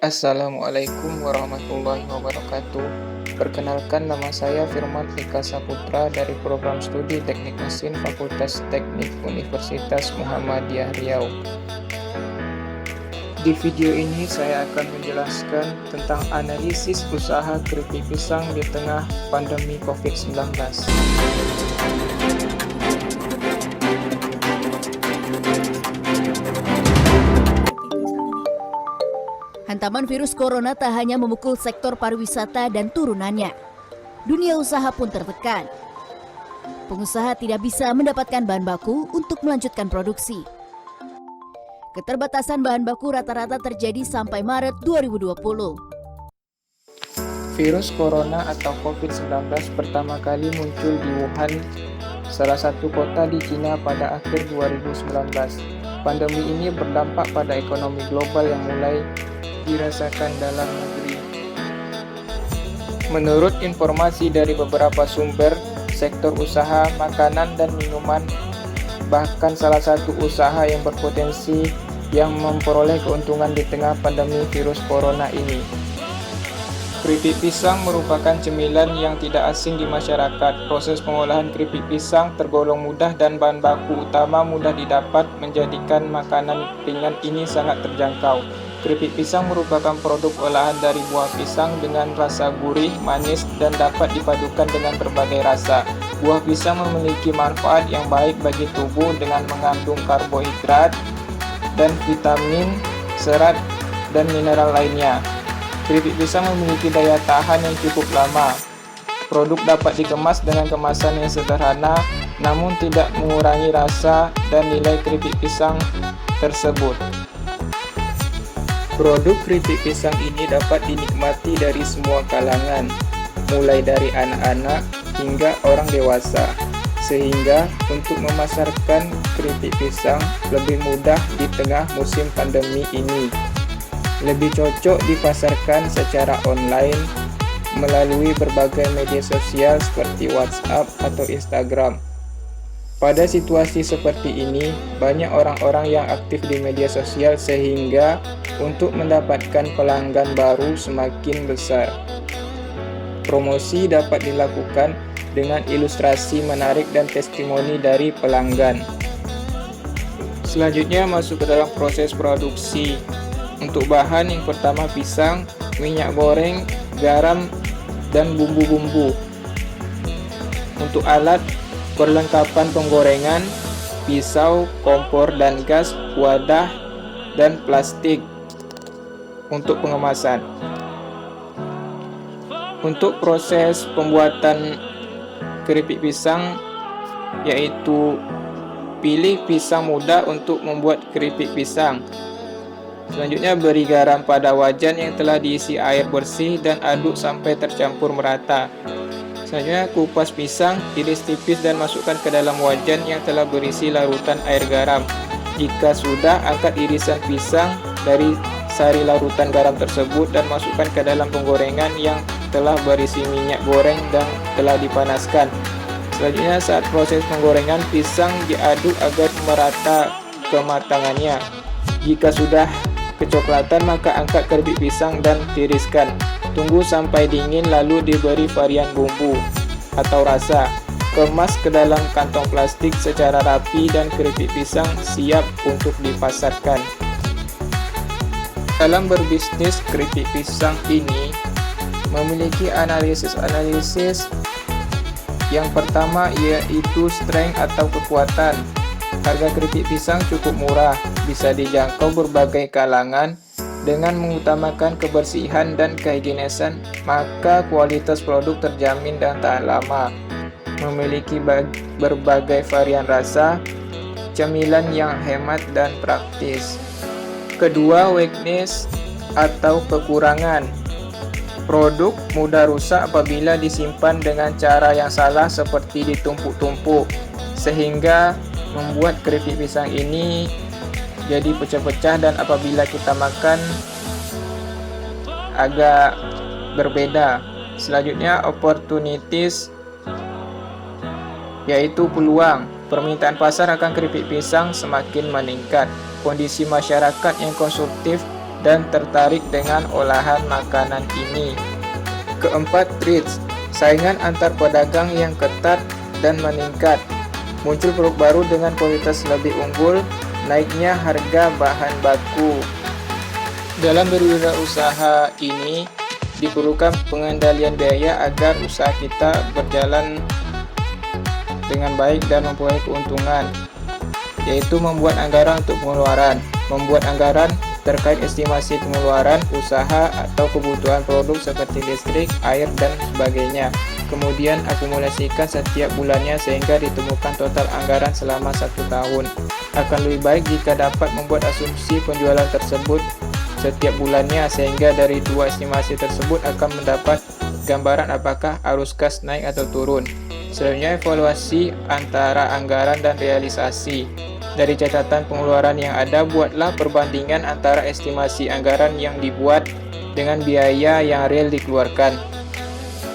Assalamualaikum warahmatullahi wabarakatuh. Perkenalkan, nama saya Firman Eka Saputra dari Program Studi Teknik Mesin Fakultas Teknik Universitas Muhammadiyah Riau. Di video ini saya akan menjelaskan tentang analisis usaha keripik pisang di tengah pandemi COVID-19. Hantaman virus corona tak hanya memukul sektor pariwisata dan turunannya. Dunia usaha pun tertekan. Pengusaha tidak bisa mendapatkan bahan baku untuk melanjutkan produksi. Keterbatasan bahan baku rata-rata terjadi sampai Maret 2020. Virus corona atau COVID-19 pertama kali muncul di Wuhan, salah satu kota di Cina pada akhir 2019. Pandemi ini berdampak pada ekonomi global yang mulai dirasakan dalam negeri. Menurut informasi dari beberapa sumber, sektor usaha makanan dan minuman, bahkan salah satu usaha yang berpotensi yang memperoleh keuntungan di tengah pandemi virus corona ini. Keripik pisang merupakan cemilan yang tidak asing di masyarakat. Proses pengolahan keripik pisang tergolong mudah dan bahan baku utama mudah didapat, menjadikan makanan ringan ini sangat terjangkau. Keripik pisang merupakan produk olahan dari buah pisang dengan rasa gurih, manis, dan dapat dipadukan dengan berbagai rasa. Buah pisang memiliki manfaat yang baik bagi tubuh dengan mengandung karbohidrat dan vitamin, serat, dan mineral lainnya. Keripik pisang memiliki daya tahan yang cukup lama. Produk dapat dikemas dengan kemasan yang sederhana, namun tidak mengurangi rasa dan nilai keripik pisang tersebut. Produk keripik pisang ini dapat dinikmati dari semua kalangan, mulai dari anak-anak hingga orang dewasa, sehingga untuk memasarkan keripik pisang lebih mudah di tengah musim pandemi ini. Lebih cocok dipasarkan secara online melalui berbagai media sosial seperti WhatsApp atau Instagram. Pada situasi seperti ini, banyak orang-orang yang aktif di media sosial sehingga untuk mendapatkan pelanggan baru semakin besar. Promosi dapat dilakukan dengan ilustrasi menarik dan testimoni dari pelanggan. Selanjutnya masuk ke dalam proses produksi. Untuk bahan yang pertama pisang, minyak goreng, garam, dan bumbu-bumbu. Untuk alat perlengkapan penggorengan, pisau, kompor dan gas, wadah, dan plastik. Untuk pengemasan. Untuk proses pembuatan keripik pisang, yaitu pilih pisang muda untuk membuat keripik pisang. Selanjutnya beri garam pada wajan yang telah diisi air bersih dan aduk sampai tercampur merata. Selanjutnya kupas pisang, iris tipis dan masukkan ke dalam wajan yang telah berisi larutan air garam. Jika sudah, angkat irisan pisang dari sari larutan garam tersebut dan masukkan ke dalam penggorengan yang telah berisi minyak goreng dan telah dipanaskan. Selanjutnya saat proses penggorengan, pisang diaduk agar merata kematangannya. Jika sudah kecoklatan, maka angkat keripik pisang dan tiriskan. Tunggu sampai dingin lalu diberi varian bumbu atau rasa. Kemas ke dalam kantong plastik secara rapi dan keripik pisang siap untuk dipasarkan. Dalam berbisnis, keripik pisang ini memiliki analisis yang pertama yaitu strength atau kekuatan. Harga keripik pisang cukup murah, bisa dijangkau berbagai kalangan. Dengan mengutamakan kebersihan dan kehigienisan, maka kualitas produk terjamin dan tahan lama. Memiliki berbagai varian rasa, cemilan yang hemat dan praktis. Kedua, weakness atau kekurangan. Produk mudah rusak apabila disimpan dengan cara yang salah seperti ditumpuk-tumpuk, sehingga membuat keripik pisang ini jadi pecah-pecah dan apabila kita makan agak berbeda. Selanjutnya opportunities, yaitu peluang. Permintaan pasar akan keripik pisang semakin meningkat. Kondisi masyarakat yang konsumtif dan tertarik dengan olahan makanan ini. Keempat, trends. Saingan antar pedagang yang ketat dan meningkat. Muncul produk baru dengan kualitas lebih unggul, naiknya harga bahan baku. Dalam berwirausaha ini diperlukan pengendalian biaya agar usaha kita berjalan dengan baik dan memperoleh keuntungan, yaitu membuat anggaran untuk pengeluaran, membuat anggaran terkait estimasi pengeluaran usaha atau kebutuhan produk seperti listrik, air, dan sebagainya. Kemudian akumulasikan setiap bulannya sehingga ditemukan total anggaran selama 1 tahun. Akan lebih baik jika dapat membuat asumsi penjualan tersebut setiap bulannya, sehingga dari dua estimasi tersebut akan mendapat gambaran apakah arus kas naik atau turun. Selanjutnya, evaluasi antara anggaran dan realisasi. Dari catatan pengeluaran yang ada, buatlah perbandingan antara estimasi anggaran yang dibuat dengan biaya yang real dikeluarkan.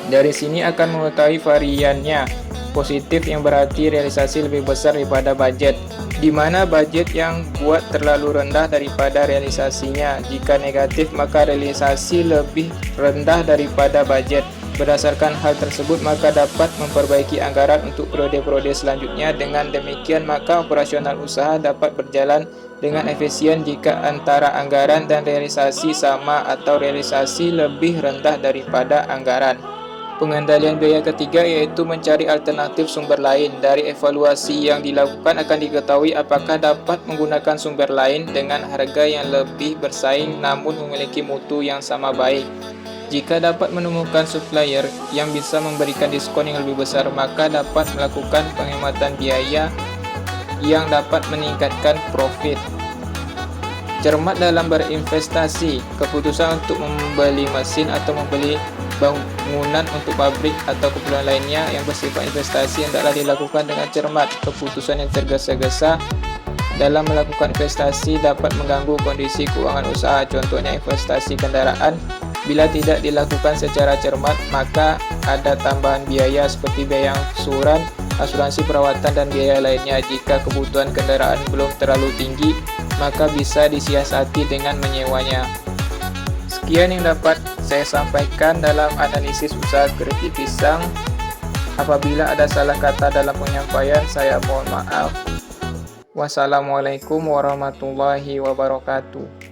Dari sini akan mengetahui variannya. Positif yang berarti realisasi lebih besar daripada budget, di mana budget yang buat terlalu rendah daripada realisasinya. Jika negatif, maka realisasi lebih rendah daripada budget. Berdasarkan hal tersebut, maka dapat memperbaiki anggaran untuk periode-periode selanjutnya. Dengan demikian, maka operasional usaha dapat berjalan dengan efisien jika antara anggaran dan realisasi sama atau realisasi lebih rendah daripada anggaran. Pengendalian biaya ketiga yaitu mencari alternatif sumber lain. Dari evaluasi yang dilakukan akan diketahui apakah dapat menggunakan sumber lain dengan harga yang lebih bersaing namun memiliki mutu yang sama baik. Jika dapat menemukan supplier yang bisa memberikan diskon yang lebih besar, maka dapat melakukan penghematan biaya yang dapat meningkatkan profit. Cermat dalam berinvestasi. Keputusan untuk membeli mesin atau membeli bangunan untuk pabrik atau keperluan lainnya yang bersifat investasi hendaklah dilakukan dengan cermat. Keputusan yang tergesa-gesa dalam melakukan investasi dapat mengganggu kondisi keuangan usaha. Contohnya investasi kendaraan. Bila tidak dilakukan secara cermat, maka ada tambahan biaya seperti biaya angsuran, asuransi perawatan, dan biaya lainnya. Jika kebutuhan kendaraan belum terlalu tinggi, maka bisa disiasati dengan menyewanya. Sekian yang dapat saya sampaikan dalam analisis usaha keripik pisang. Apabila ada salah kata dalam penyampaian, saya mohon maaf. Wassalamualaikum warahmatullahi wabarakatuh.